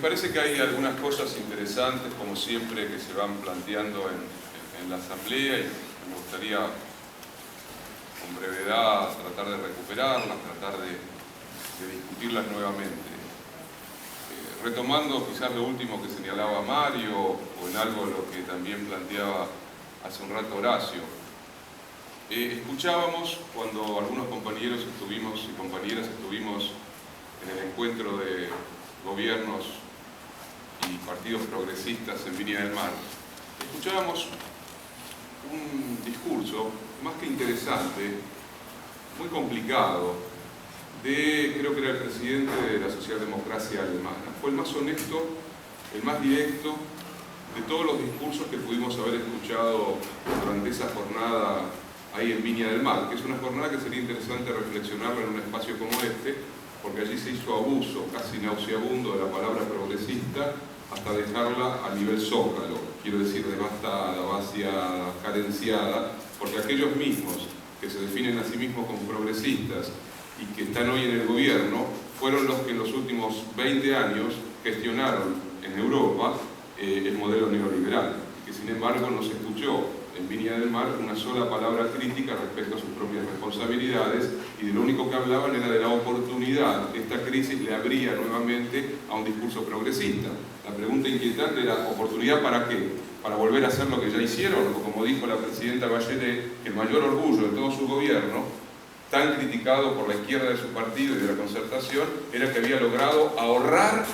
parece que hay algunas cosas interesantes, como siempre, que se van planteando en la Asamblea, y me gustaría, con brevedad, tratar de recuperarlas, tratar de discutirlas nuevamente. Retomando quizás lo último que señalaba Mario, o en algo lo que también planteaba hace un rato Horacio. Escuchábamos cuando algunos compañeros y compañeras estuvimos en el encuentro de gobiernos y partidos progresistas en Viña del Mar, escuchábamos un discurso más que interesante, muy complicado, creo que era el presidente de la socialdemocracia alemana. Fue el más honesto, el más directo de todos los discursos que pudimos haber escuchado durante esa jornada ahí en Viña del Mar, que es una jornada que sería interesante reflexionarla en un espacio como este, porque allí se hizo abuso casi nauseabundo de la palabra progresista hasta dejarla a nivel zócalo, quiero decir, devastada, vaciada, carenciada, porque aquellos mismos que se definen a sí mismos como progresistas y que están hoy en el gobierno, fueron los que en los últimos 20 años gestionaron en Europa el modelo neoliberal, y que sin embargo no se escuchó en Viña del Mar una sola palabra crítica respecto a sus propias responsabilidades, y de lo único que hablaban era de la oportunidad que esta crisis le abría nuevamente a un discurso progresista. La pregunta inquietante era, ¿oportunidad para qué? ¿Para volver a hacer lo que ya hicieron? O como dijo la presidenta Bachelet, que el mayor orgullo de todo su gobierno, tan criticado por la izquierda de su partido y de la Concertación, era que había logrado ahorrar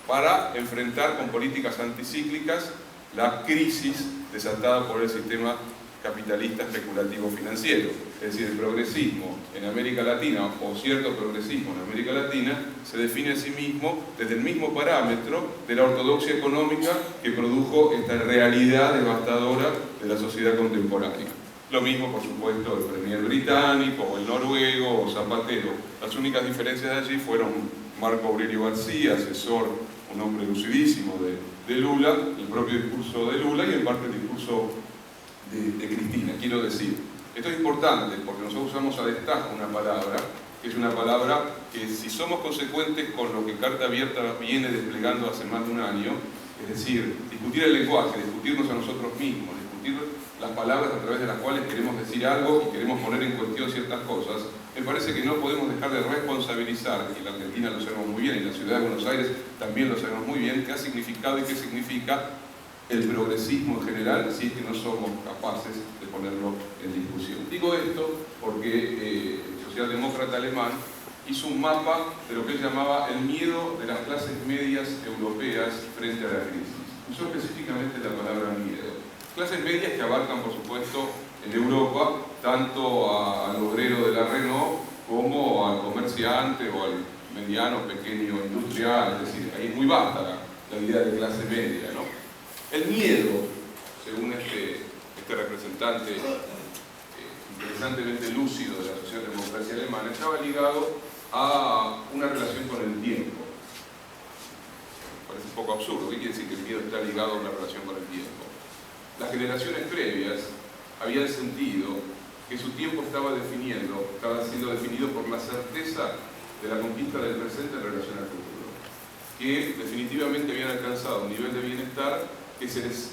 para enfrentar con políticas anticíclicas la crisis desatada por el sistema capitalista especulativo financiero. Es decir, el progresismo en América Latina, o cierto progresismo en América Latina, se define a sí mismo desde el mismo parámetro de la ortodoxia económica que produjo esta realidad devastadora de la sociedad contemporánea. Lo mismo, por supuesto, el premier británico, o el noruego, o Zapatero. Las únicas diferencias de allí fueron Marco Aurelio García, asesor, un hombre lucidísimo de Lula, el propio discurso de Lula y en parte el discurso de Cristina. Quiero decir, esto es importante porque nosotros usamos a destajo una palabra, que es una palabra que, si somos consecuentes con lo que Carta Abierta viene desplegando hace más de un año, es decir, discutir el lenguaje, discutirnos a nosotros mismos, discutir las palabras a través de las cuales queremos decir algo y queremos poner en cuestión ciertas cosas, me parece que no podemos dejar de responsabilizar, y en la Argentina lo sabemos muy bien, y en la ciudad de Buenos Aires también lo sabemos muy bien, qué ha significado y qué significa el progresismo en general, si es que no somos capaces de ponerlo en discusión. Digo esto porque el socialdemócrata alemán hizo un mapa de lo que él llamaba el miedo de las clases medias europeas frente a la crisis. Usó específicamente la palabra miedo. Clases medias que abarcan, por supuesto, en Europa, tanto al obrero de la Renault como al comerciante o al mediano, pequeño industrial, es decir, ahí es muy vasta la idea de clase media, ¿no? El miedo, según este representante interesantemente lúcido de la socialdemocracia alemana, estaba ligado a una relación con el tiempo. Parece un poco absurdo. ¿Qué quiere decir que el miedo está ligado a una relación con el tiempo? Las generaciones previas habían sentido que su tiempo estaba siendo definido por la certeza de la conquista del presente en relación al futuro, que definitivamente habían alcanzado un nivel de bienestar que se les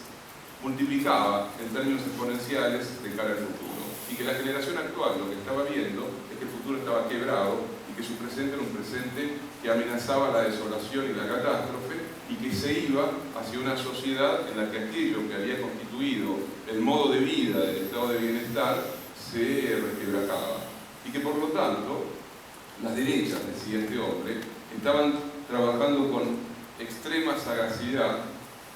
multiplicaba en términos exponenciales de cara al futuro, y que la generación actual lo que estaba viendo es que el futuro estaba quebrado y que su presente era un presente que amenazaba la desolación y la catástrofe, y que se iba hacia una sociedad en la que aquello que había constituido el modo de vida del estado de bienestar se resquebrajaba. Y que por lo tanto, las derechas, decía este hombre, estaban trabajando con extrema sagacidad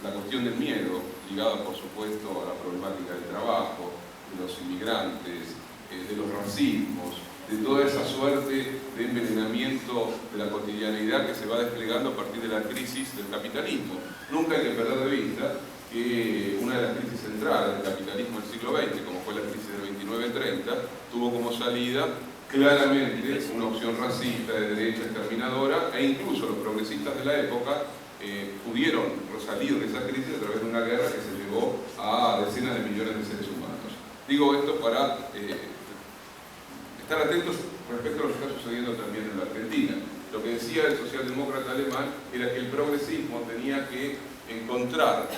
la cuestión del miedo, ligada por supuesto a la problemática del trabajo, de los inmigrantes, de los racismos, de toda esa suerte de envenenamiento de la cotidianidad que se va desplegando a partir de la crisis del capitalismo. Nunca hay que perder de vista que una de las crisis centrales del capitalismo del siglo XX, como fue la crisis del 29-30, tuvo como salida claramente una opción racista, de derecha, exterminadora, e incluso los progresistas de la época pudieron salir de esa crisis a través de una guerra que se llevó a decenas de millones de seres humanos. Digo esto para estar atentos respecto a lo que está sucediendo también en la Argentina. lo que decía el socialdemócrata alemán era que el progresismo tenía que encontrar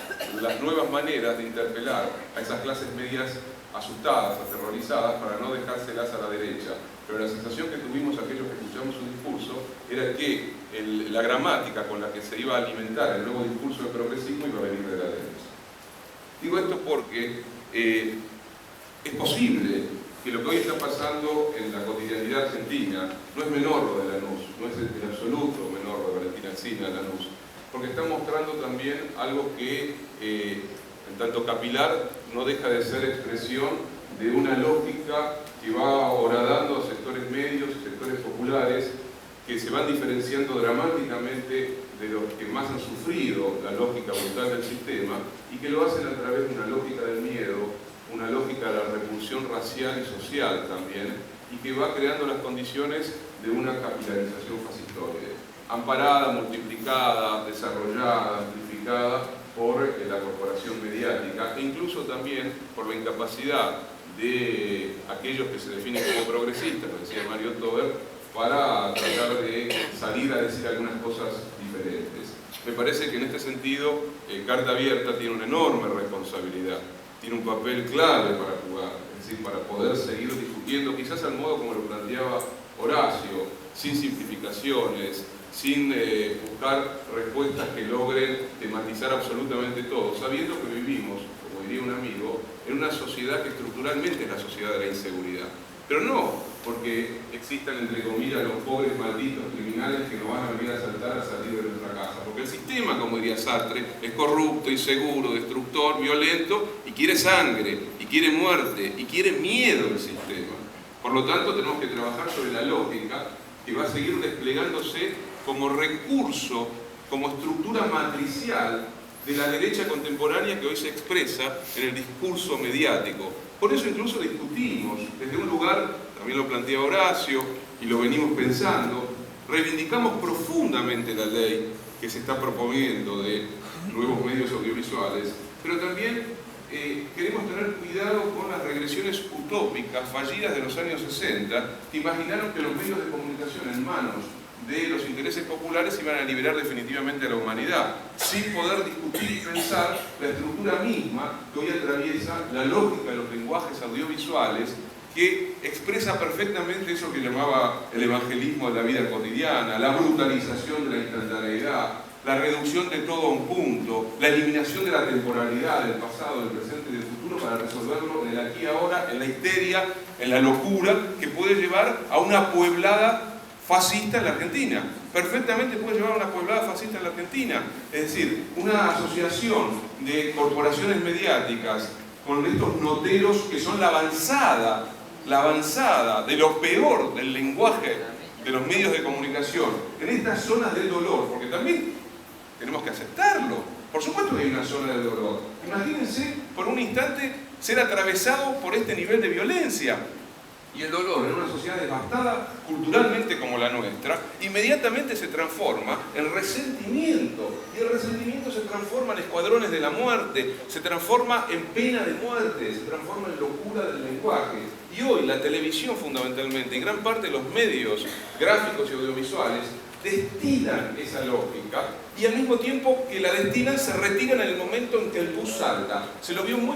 las nuevas maneras de interpelar a esas clases medias asustadas, aterrorizadas, para no dejárselas a la derecha. Pero la sensación que tuvimos aquellos que escuchamos su discurso era que la gramática con la que se iba a alimentar el nuevo discurso del progresismo iba a venir de la derecha. Digo esto porque es posible que lo que hoy está pasando en la cotidianidad argentina no es menor lo de Lanús, no es en absoluto menor lo de Valentina Alsina, Lanús, porque está mostrando también algo que, en tanto capilar, no deja de ser expresión de una lógica que va horadando a sectores medios, sectores populares, que se van diferenciando dramáticamente de los que más han sufrido la lógica brutal del sistema y que lo hacen a través de una lógica del miedo, una lógica de la repulsión racial y social también, y que va creando las condiciones de una capilarización fascistoide, amparada, multiplicada, desarrollada, amplificada por la corporación mediática e incluso también por la incapacidad de aquellos que se definen como progresistas, lo decía Mario Tober, para tratar de salir a decir algunas cosas diferentes. Me parece que en este sentido Carta Abierta tiene una enorme responsabilidad, tiene un papel clave para jugar, es decir, para poder seguir discutiendo, quizás al modo como lo planteaba Horacio, sin simplificaciones, sin buscar respuestas que logren tematizar absolutamente todo, sabiendo que vivimos, como diría un amigo, en una sociedad que estructuralmente es la sociedad de la inseguridad. Pero no porque existan, entre comillas, los pobres malditos criminales que nos van a venir a asaltar a salir de nuestra casa. Porque el sistema, como diría Sartre, es corrupto, inseguro, destructor, violento y quiere sangre, y quiere muerte, y quiere miedo el sistema. Por lo tanto, tenemos que trabajar sobre la lógica que va a seguir desplegándose como recurso, como estructura matricial de la derecha contemporánea que hoy se expresa en el discurso mediático. Por eso incluso discutimos desde un lugar, también lo plantea Horacio y lo venimos pensando, reivindicamos profundamente la ley que se está proponiendo de nuevos medios audiovisuales, pero también queremos tener cuidado con las regresiones utópicas fallidas de los años 60 que imaginaron que los medios de comunicación en manos de los intereses populares iban a liberar definitivamente a la humanidad, sin poder discutir y pensar la estructura misma que hoy atraviesa la lógica de los lenguajes audiovisuales, que expresa perfectamente eso que llamaba el evangelismo de la vida cotidiana, la brutalización de la instantaneidad, la reducción de todo a un punto, la eliminación de la temporalidad, del pasado, del presente y del futuro para resolverlo en el aquí y ahora, en la histeria, en la locura, que puede llevar a una pueblada fascista en la Argentina. Perfectamente puede llevar a una pueblada fascista en la Argentina. Es decir, una asociación de corporaciones mediáticas con estos noteros que son la avanzada de lo peor del lenguaje de los medios de comunicación, en estas zonas del dolor, porque también tenemos que aceptarlo. Por supuesto que hay una zona del dolor. Imagínense por un instante ser atravesado por este nivel de violencia. Y el dolor en una sociedad devastada culturalmente como la nuestra, inmediatamente se transforma en resentimiento. Y el resentimiento se transforma en escuadrones de la muerte, se transforma en pena de muerte, se transforma en locura del lenguaje. Y hoy la televisión fundamentalmente, y gran parte de los medios gráficos y audiovisuales, destilan esa lógica y al mismo tiempo que la destilan se retiran en el momento en que el bus salta. Se lo vio muy